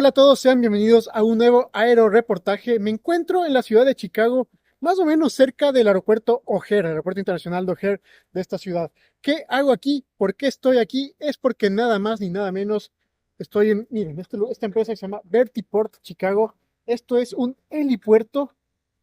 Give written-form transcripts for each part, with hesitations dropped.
Hola a todos, sean bienvenidos a un nuevo aeroreportaje. Me encuentro en la ciudad de Chicago, más o menos cerca del aeropuerto O'Hare, el aeropuerto internacional de O'Hare de esta ciudad. ¿Qué hago aquí? ¿Por qué estoy aquí? Es porque nada más ni nada menos estoy miren, esta empresa se llama Vertiport Chicago. Esto es un helipuerto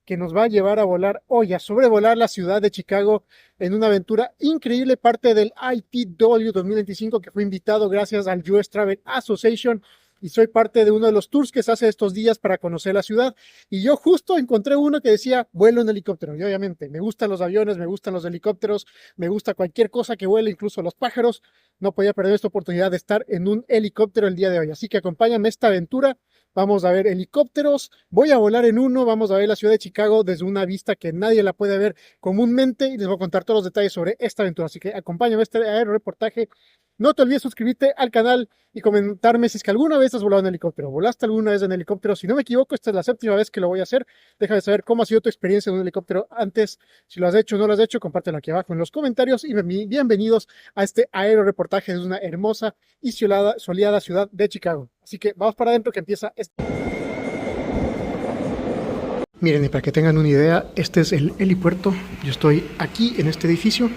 que nos va a llevar a volar hoy, a sobrevolar la ciudad de Chicago en una aventura increíble, parte del ITW 2025 que fue invitado gracias al US Travel Association, y soy parte de uno de los tours que se hace estos días para conocer la ciudad. Y yo justo encontré uno que decía vuelo en helicóptero. Y obviamente me gustan los aviones, me gustan los helicópteros, me gusta cualquier cosa que vuele, incluso los pájaros. No podía perder esta oportunidad de estar en un helicóptero el día de hoy. Así que acompáñame a esta aventura. Vamos a ver helicópteros, voy a volar en uno, vamos a ver la ciudad de Chicago desde una vista que nadie la puede ver comúnmente y les voy a contar todos los detalles sobre esta aventura. Así que acompáñame a este aeroreportaje. No te olvides suscribirte al canal y comentarme si es que alguna vez has volado en helicóptero. ¿Volaste alguna vez en helicóptero? Si no me equivoco, esta es la séptima vez que lo voy a hacer. Déjame saber cómo ha sido tu experiencia en un helicóptero antes. Si lo has hecho o no lo has hecho, compártelo aquí abajo en los comentarios y bienvenidos a este aeroreportaje de una hermosa y soleada ciudad de Chicago. Así que vamos para adentro que empieza este. Miren, y para que tengan una idea, este es el helipuerto. Yo estoy aquí en este edificio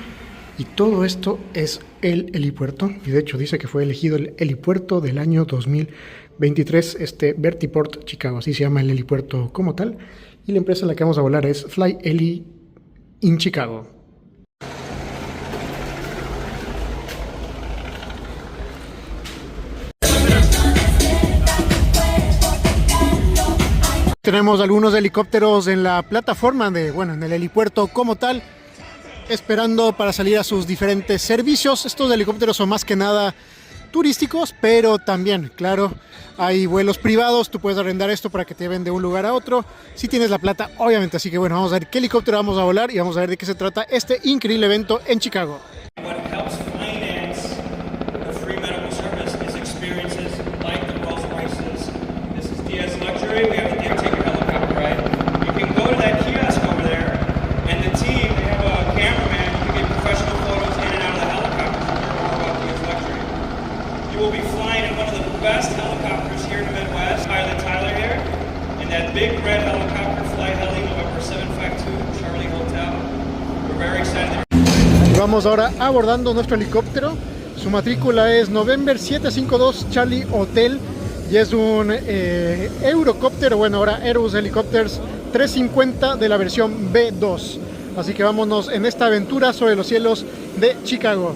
y todo esto es el helipuerto. Y de hecho dice que fue elegido el helipuerto del año 2023, este Vertiport Chicago. Así se llama el helipuerto como tal. Y la empresa en la que vamos a volar es Fly Heli in Chicago. Tenemos algunos helicópteros en la plataforma en el helipuerto como tal, esperando para salir a sus diferentes servicios. Estos helicópteros son más que nada turísticos, pero también, claro, hay vuelos privados. Tú puedes arrendar esto para que te lleven de un lugar a otro, si tienes la plata, obviamente. Así que bueno, vamos a ver qué helicóptero vamos a volar y vamos a ver de qué se trata este increíble evento en Chicago. Best helicopters here in the Midwest. Pilot Tyler here, and that big red helicopter, Fly Heli, November 752, Charlie Hotel. We're very excited. Vamos ahora abordando nuestro helicóptero. Su matrícula es November 752 Charlie Hotel y es un Eurocopter, bueno, ahora Airbus Helicopters 350 de la versión B2. Así que vámonos en esta aventura sobre los cielos de Chicago.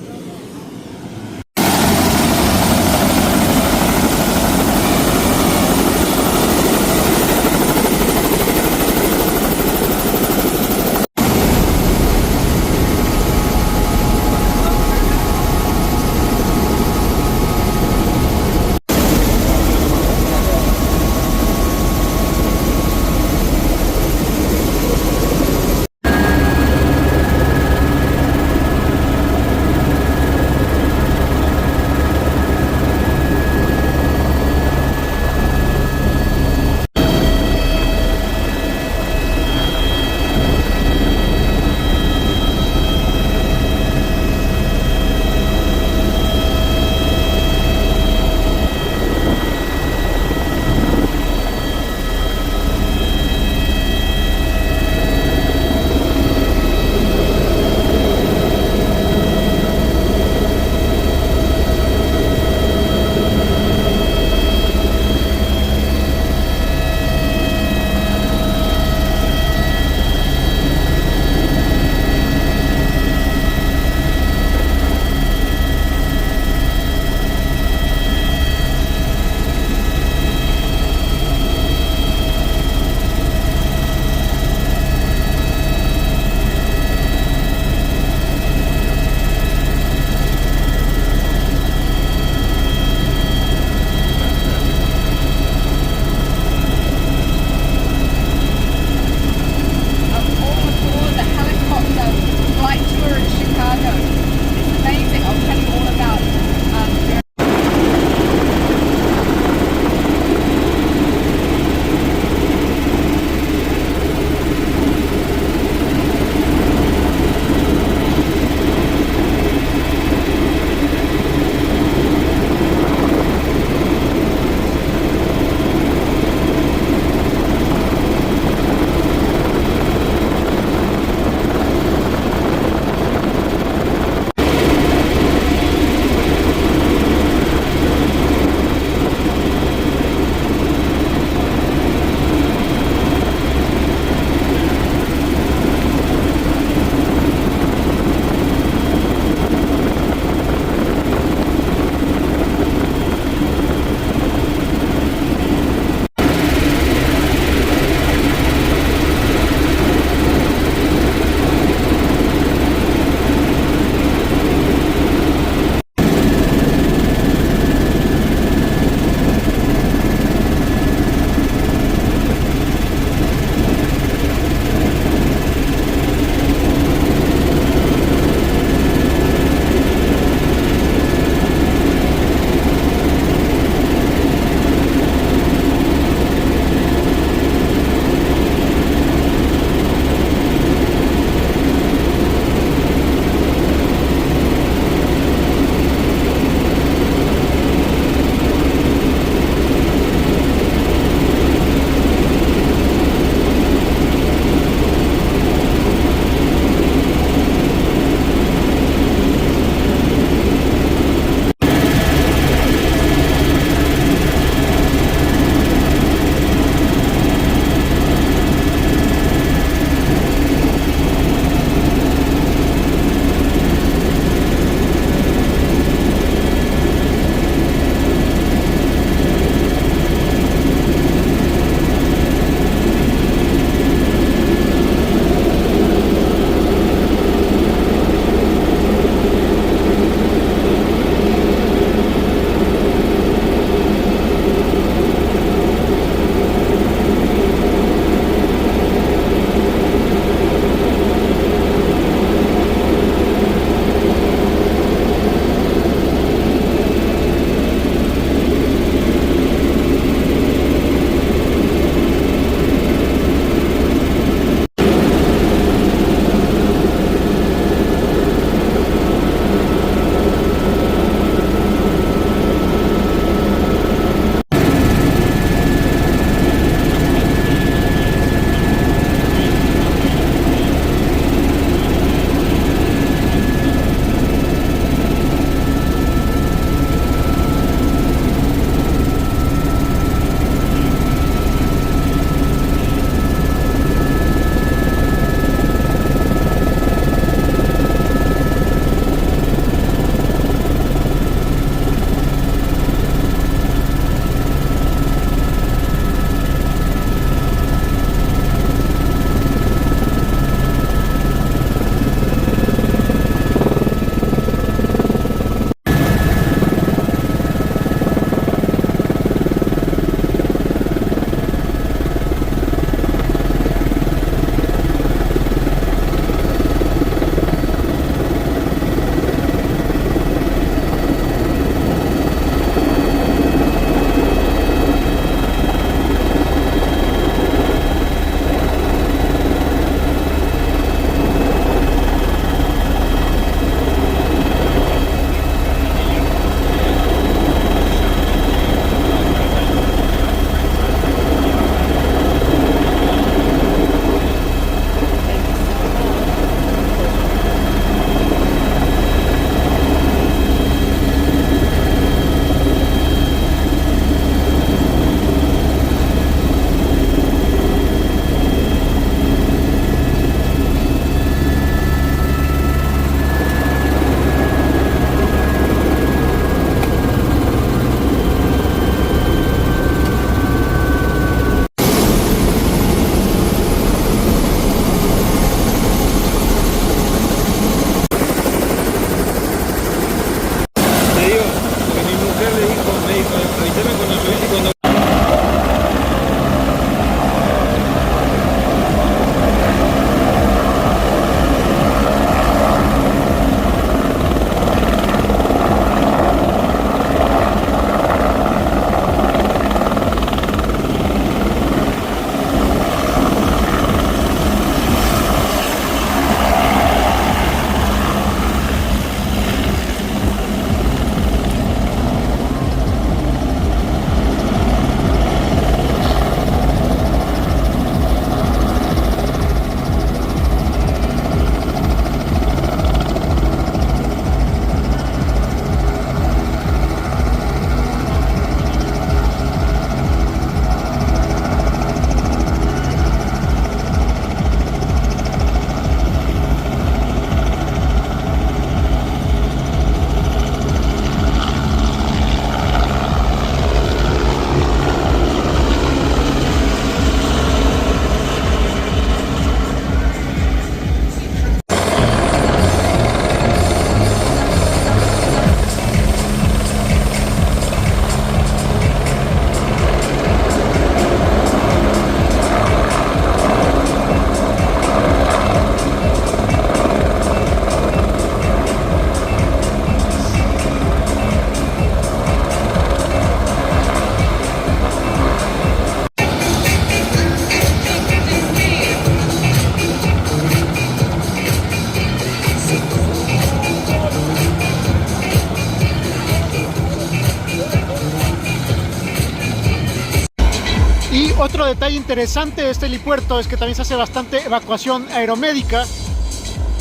otro detalle interesante de este helipuerto es que también se hace bastante evacuación aeromédica.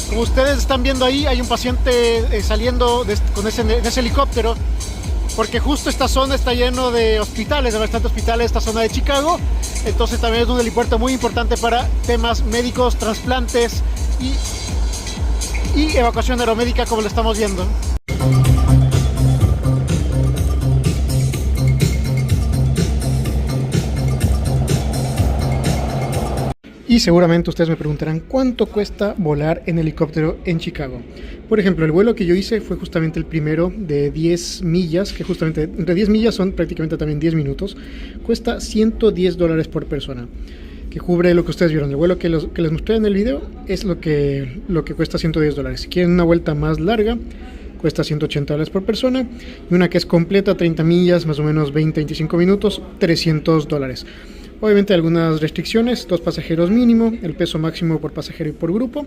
Como ustedes están viendo ahí, hay un paciente saliendo con ese helicóptero, porque justo esta zona está lleno de hospitales, de bastantes hospitales, esta zona de Chicago. Entonces también es un helipuerto muy importante para temas médicos, trasplantes y evacuación aeromédica, como lo estamos viendo. Y seguramente ustedes me preguntarán cuánto cuesta volar en helicóptero en Chicago. Por ejemplo, el vuelo que yo hice fue justamente el primero de 10 millas, que justamente entre 10 millas son prácticamente también 10 minutos. Cuesta $110 por persona, que cubre lo que ustedes vieron. El vuelo que les mostré en el video es lo que cuesta $110. Si quieren una vuelta más larga, cuesta $180 por persona. Y una que es completa, 30 millas, más o menos 20-25 minutos, $300. Obviamente algunas restricciones, 2 pasajeros mínimo, el peso máximo por pasajero y por grupo.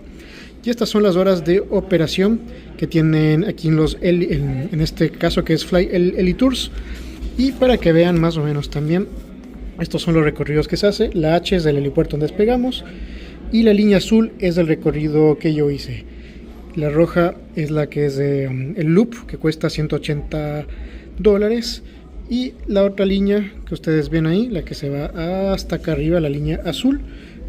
Y estas son las horas de operación que tienen aquí en este caso, que es Fly Helitours. Y para que vean más o menos también, estos son los recorridos que se hace. La H es del helipuerto donde despegamos y la línea azul es del recorrido que yo hice. La roja es la que es el loop, que cuesta $180. Y la otra línea que ustedes ven ahí, la que se va hasta acá arriba, la línea azul,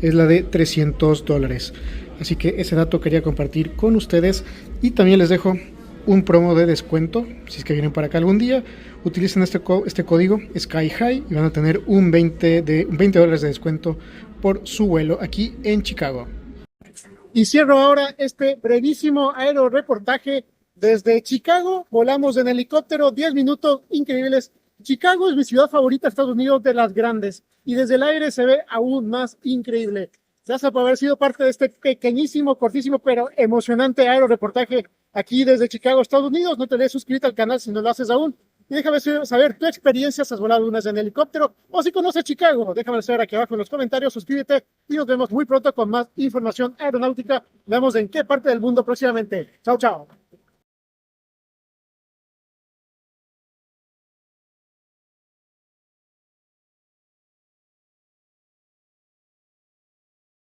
es la de $300. Así que ese dato quería compartir con ustedes. Y también les dejo un promo de descuento. Si es que vienen para acá algún día, utilicen este código Sky High y van a tener un $20 de descuento por su vuelo aquí en Chicago. Y cierro ahora este brevísimo aeroreportaje desde Chicago. Volamos en helicóptero, 10 minutos increíbles. Chicago es mi ciudad favorita de Estados Unidos, de las grandes, y desde el aire se ve aún más increíble. Gracias por haber sido parte de este pequeñísimo, cortísimo, pero emocionante aeroreportaje aquí desde Chicago, Estados Unidos. No te olvides suscribirte al canal si no lo haces aún. Y déjame saber tu experiencia, si has volado unas en helicóptero o si conoces Chicago. Déjame saber aquí abajo en los comentarios, suscríbete y nos vemos muy pronto con más información aeronáutica. Veamos en qué parte del mundo próximamente. Chao, chao.